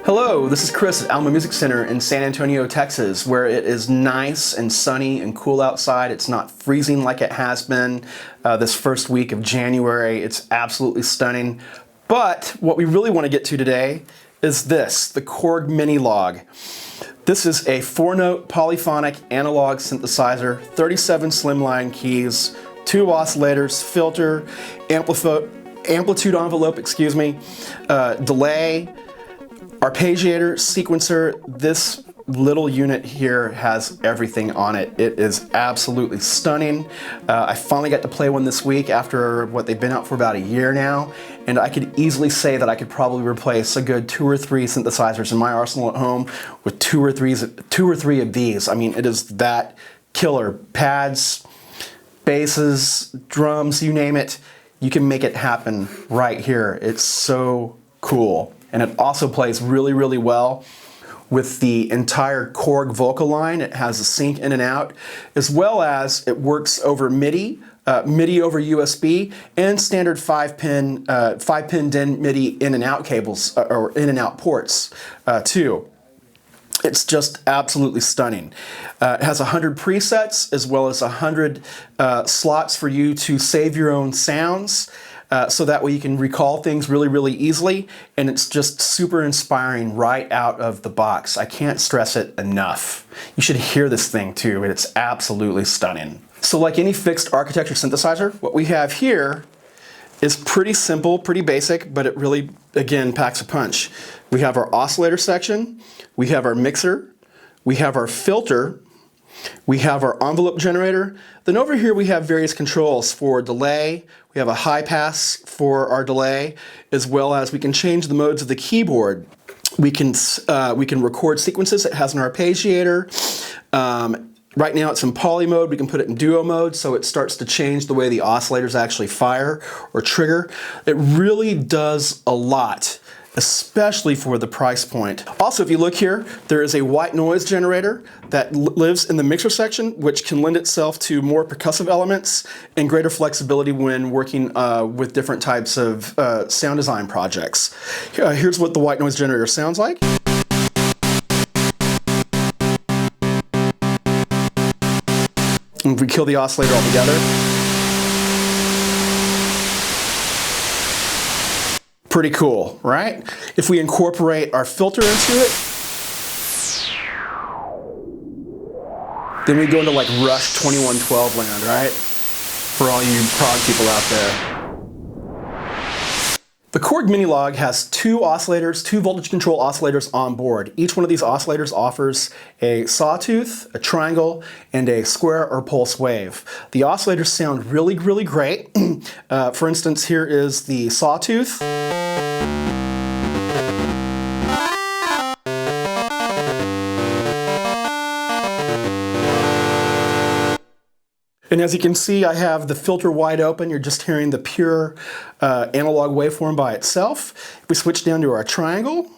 Hello, this is Chris at Alma Music Center in San Antonio, Texas, where it is nice and sunny and cool outside. It's not freezing like it has been this first week of January. It's absolutely stunning. But what we really want to get to today is this, the Korg Minilogue. This is a 4-note polyphonic analog synthesizer, 37 slimline keys, 2 oscillators, filter, amplitude envelope, delay, arpeggiator, sequencer. This little unit here has everything on it. It is absolutely stunning. I finally got to play one this week after what they've been out for about a year now, and I could easily say that I could probably replace a good 2 or 3 synthesizers in my arsenal at home with 2 or 3 of these. I mean, it is that killer. Pads, basses, drums, you name it, you can make it happen right here. It's so cool. And it also plays really, really well with the entire Korg vocal line. It has a sync in and out, as well as it works over MIDI, MIDI over USB, and standard 5-pin DIN MIDI in and out cables, or in and out ports too. It's just absolutely stunning. It has 100 presets as well as 100 slots for you to save your own sounds. So that way you can recall things really, really easily, and it's just super inspiring right out of the box. I can't stress it enough. You should hear this thing too, and it's absolutely stunning. So like any fixed architecture synthesizer, what we have here is pretty simple, pretty basic, but it really, again, packs a punch. We have our oscillator section, we have our mixer, we have our filter, we have our envelope generator. Then over here we have various controls for delay. We have a high pass for our delay, as well as we can change the modes of the keyboard. We can record sequences. It has an arpeggiator. Right now it's in poly mode. We can put it in duo mode, so it starts to change the way the oscillators actually fire or trigger. It really does a lot, especially for the price point. Also, if you look here, there is a white noise generator that lives in the mixer section, which can lend itself to more percussive elements and greater flexibility when working with different types of sound design projects. Here's what the white noise generator sounds like. And if we kill the oscillator altogether, pretty cool, right? If we incorporate our filter into it, then we go into like Rush 2112 land, right? For all you prog people out there. The Korg Minilogue has 2 oscillators, 2 voltage control oscillators on board. Each one of these oscillators offers a sawtooth, a triangle, and a square or pulse wave. The oscillators sound really, really great. For instance, here is the sawtooth. And as you can see, I have the filter wide open. You're just hearing the pure analog waveform by itself. If we switch down to our triangle,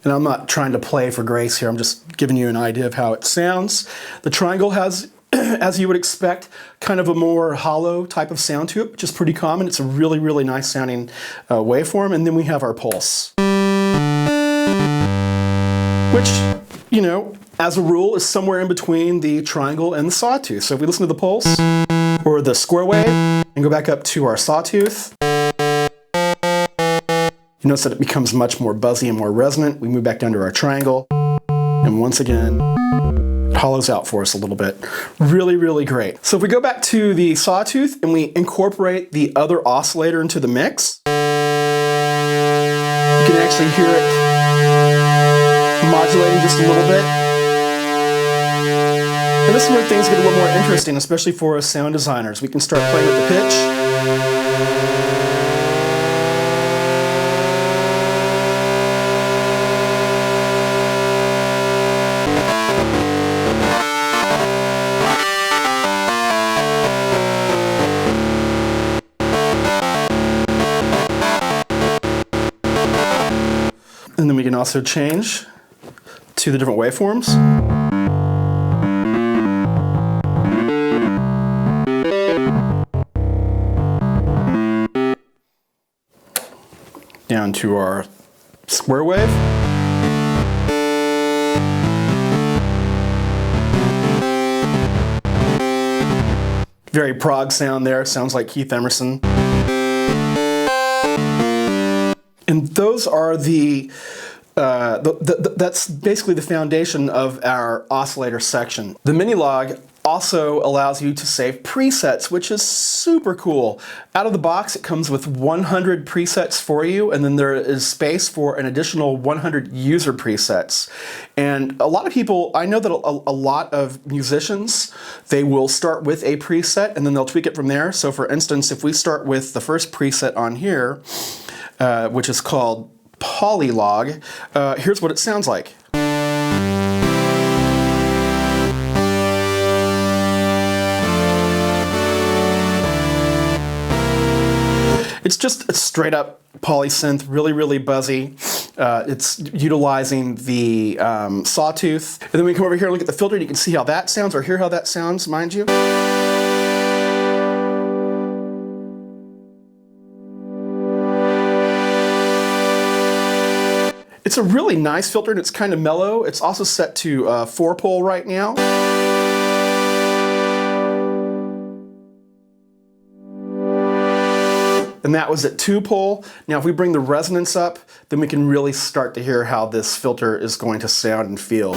and I'm not trying to play for grace here, I'm just giving you an idea of how it sounds. The triangle has, as you would expect, kind of a more hollow type of sound to it, which is pretty common. It's a really, really nice sounding waveform. And then we have our pulse, which, you know, as a rule is somewhere in between the triangle and the sawtooth. So if we listen to the pulse or the square wave and go back up to our sawtooth, you notice that it becomes much more buzzy and more resonant. We move back down to our triangle, and once again, it hollows out for us a little bit. Really, really great. So if we go back to the sawtooth and we incorporate the other oscillator into the mix, you can actually hear it modulating just a little bit. And this is where things get a little more interesting, especially for us sound designers. We can start playing with the pitch. And then we can also change to the different waveforms. down to our square wave. Very prog sound there, sounds like Keith Emerson. And those are that's basically the foundation of our oscillator section. The Minilogue also allows you to save presets, which is super cool. Out of the box, it comes with 100 presets for you, and then there is space for an additional 100 user presets. And a lot of people, I know that a lot of musicians, they will start with a preset and then they'll tweak it from there. So for instance, if we start with the first preset on here, which is called Polyphonic, here's what it sounds like. It's just a straight up polysynth, really, really buzzy. It's utilizing the sawtooth. And then we come over here and look at the filter, and you can see how that sounds, or hear how that sounds, mind you. It's a really nice filter, and it's kind of mellow. It's also set to 4-pole right now. And that was at 2-pole. Now if we bring the resonance up, then we can really start to hear how this filter is going to sound and feel.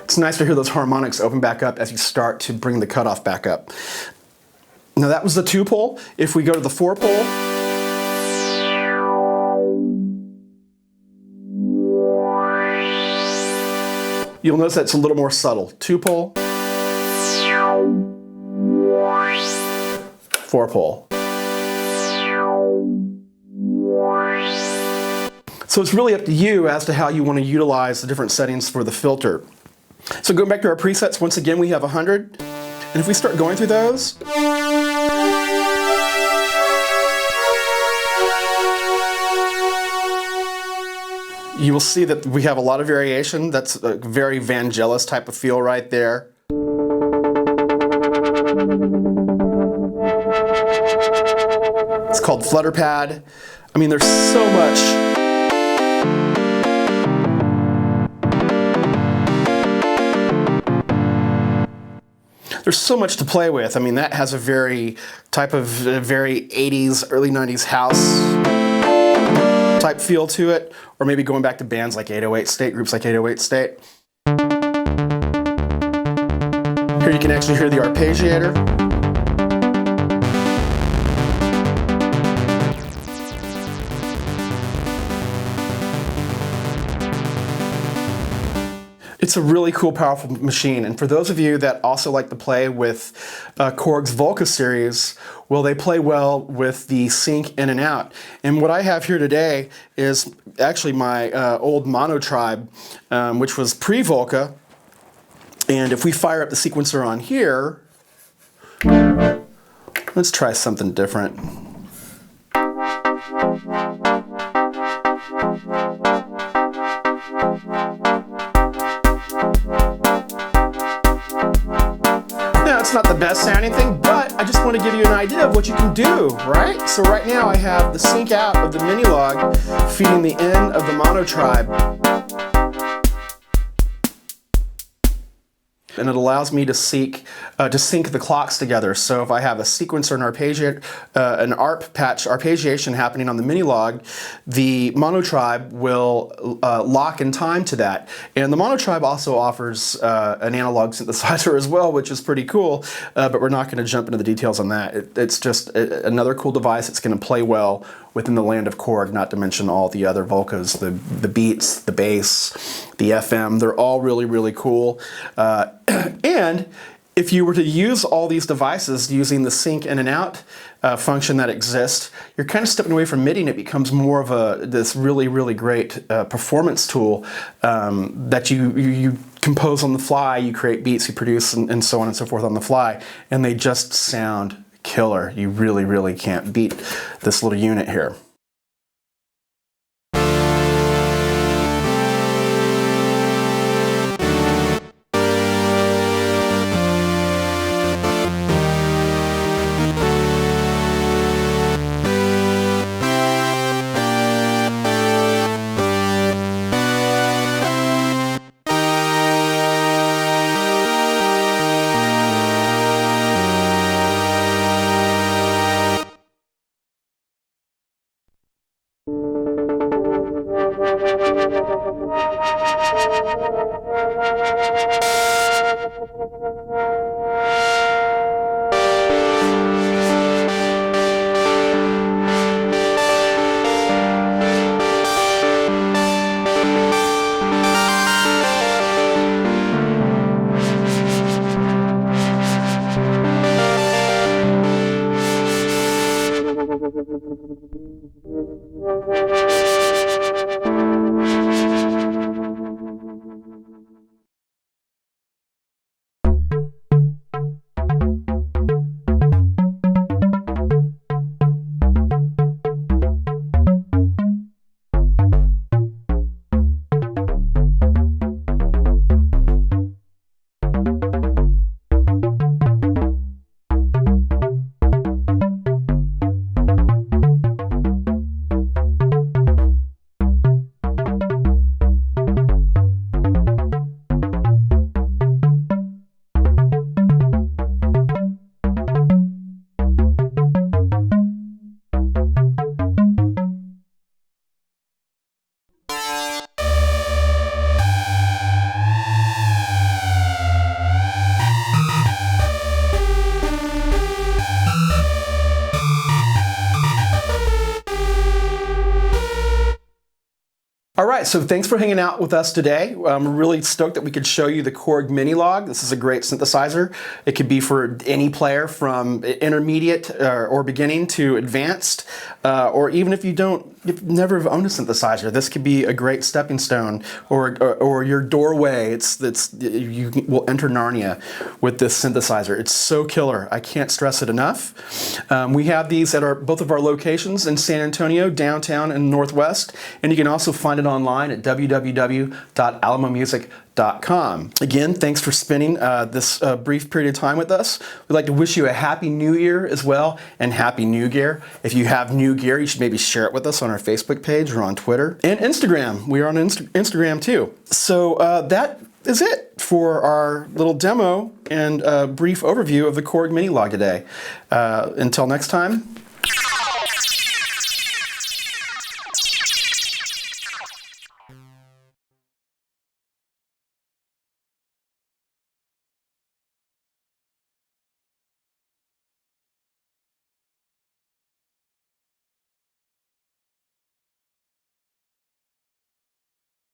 It's nice to hear those harmonics open back up as you start to bring the cutoff back up. Now that was the 2-pole. If we go to the 4-pole, you'll notice that it's a little more subtle. 2-pole, 4-pole. So it's really up to you as to how you want to utilize the different settings for the filter. So going back to our presets, once again we have 100. And if we start going through those, you will see that we have a lot of variation. That's a very Vangelis type of feel right there. It's called Flutter Pad. I mean, there's so much. There's so much to play with. I mean, that has a very type of very 80s, early 90s house type feel to it, or maybe going back to bands like 808 State, groups like 808 State. Here you can actually hear the arpeggiator. It's a really cool, powerful machine, and for those of you that also like to play with Korg's Volca series, well, they play well with the sync in and out. And what I have here today is actually my old Mono Tribe, which was pre-Volca. And if we fire up the sequencer on here, let's try something different. It's not the best sounding thing, but I just want to give you an idea of what you can do, right? So right now I have the sync out of the Minilogue feeding the in of the Mono Tribe. And it allows me to sync the clocks together. So if I have a sequencer and an ARP patch arpeggiation happening on the Minilogue, the Mono Tribe will lock in time to that. And the Mono Tribe also offers an analog synthesizer as well, which is pretty cool, but we're not going to jump into the details on that. It's just another cool device that's going to play well within the land of Korg, not to mention all the other Volcas, the beats, the bass, the FM. They're all really, really cool. And if you were to use all these devices using the sync in and out function that exists, you're kind of stepping away from MIDI, and it becomes more of this really, really great performance tool that you compose on the fly, you create beats, you produce, and so on and so forth on the fly, and they just sound killer. You really, really can't beat this little unit here. All right, so thanks for hanging out with us today. I'm really stoked that we could show you the Korg Minilogue. This is a great synthesizer. It could be for any player from intermediate or beginning to advanced, or even if you've never owned a synthesizer, this could be a great stepping stone or your doorway. You will enter Narnia with this synthesizer. It's so killer. I can't stress it enough. We have these at both of our locations in San Antonio, downtown and Northwest, and you can also find it online at www.alamomusic.com. Again, thanks for spending this brief period of time with us. We'd like to wish you a happy new year as well, and happy new gear. If you have new gear, you should maybe share it with us on our Facebook page or on Twitter and Instagram. We are on Instagram too. So that is it for our little demo and brief overview of the Korg Minilogue today. Until next time.